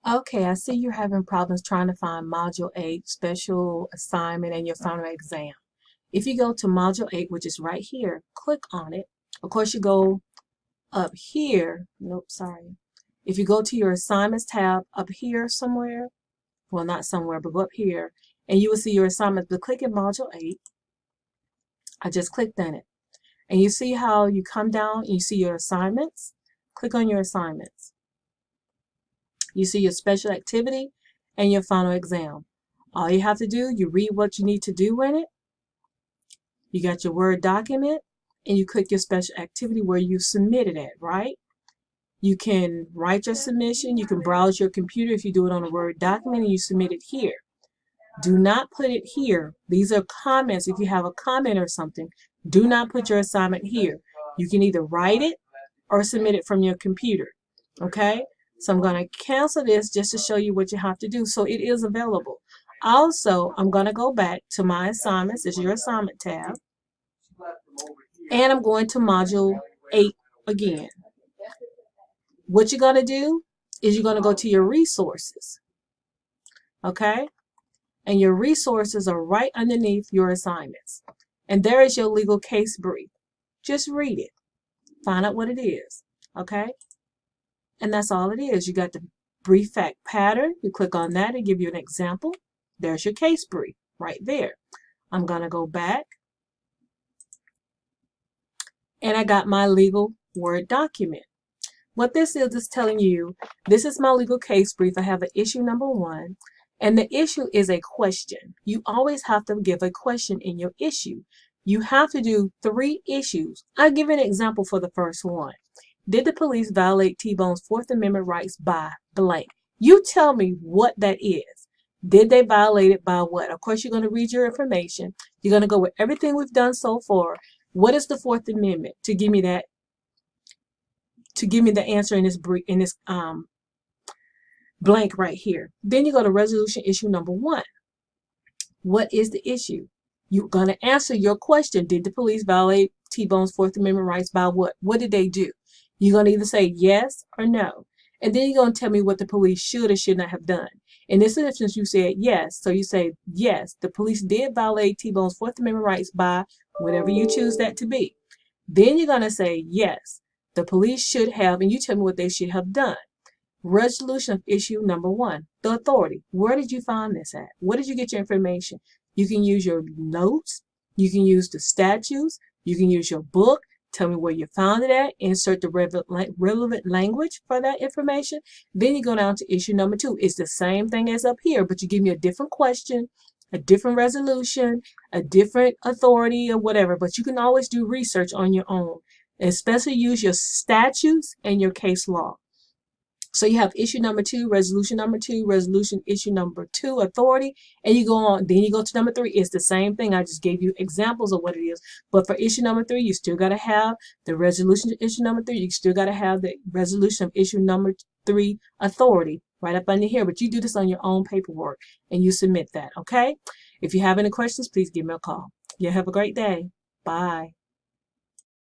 Okay, I see you're having problems trying to find Module 8 special assignment and your final exam. If you go to Module 8, which is right here, click on it. Of course, you go up here. Nope, sorry. If you go to your assignments tab up here somewhere, well, not somewhere, but go up here, and you will see your assignments. But click in Module 8. I just clicked on it. And you see how you come down and you see your assignments? Click on your assignments. You see your special activity and your final exam. All you have to do, you read what you need to do in it. You got your Word document, and you click your special activity where you submitted it, right? You can write your submission. You can browse your computer if you do it on a Word document and you submit it here. Do not put it here. These are comments. If you have a comment or something, do not put your assignment here. You can either write it or submit it from your computer, okay? So I'm going to cancel this just to show you what you have to do. So it is available. Also, I'm going to go back to my assignments. This is your assignment tab. And I'm going to Module 8 again. What you're going to do is you're going to go to your resources, okay? And your resources are right underneath your assignments. And there is your legal case brief. Just read it. Find out what it is, okay? And that's all it is. You got the brief fact pattern. You click on that and give you an example. There's your case brief right there. I'm going to go back. And I got my legal Word document. What this is telling you, this is my legal case brief. I have an issue number 1. And the issue is a question. You always have to give a question in your issue. You have to do 3 issues. I'll give an example for the first one. Did the police violate T-Bone's Fourth Amendment rights by blank? You tell me what that is. Did they violate it by what? Of course, you're going to read your information. You're going to go with everything we've done so far. What is the Fourth Amendment? To give me that, to give me the answer in this blank right here. Then you go to resolution issue number 1. What is the issue? You're going to answer your question. Did the police violate T-Bone's Fourth Amendment rights by what? What did they do? You're going to either say yes or no. And then you're going to tell me what the police should or should not have done. In this instance, you said yes. So you say, yes, the police did violate T-Bone's Fourth Amendment rights by whatever you choose that to be. Then you're going to say, yes, the police should have, and you tell me what they should have done. Resolution of issue number 1, the authority. Where did you find this at? Where did you get your information? You can use your notes. You can use the statutes. You can use your book. Tell me where you found it at. Insert the relevant language for that information. Then you go down to issue number 2. It's the same thing as up here, but you give me a different question, a different resolution, a different authority or whatever. But you can always do research on your own, especially use your statutes and your case law. So you have issue number 2, resolution number 2, resolution issue number 2, authority, and you go on. Then you go to number 3. It's the same thing. I just gave you examples of what it is. But for issue number 3, you still got to have the resolution to issue number 3. You still got to have the resolution of issue number 3, authority, right up under here. But you do this on your own paperwork, and you submit that, okay? If you have any questions, please give me a call. You have a great day. Bye.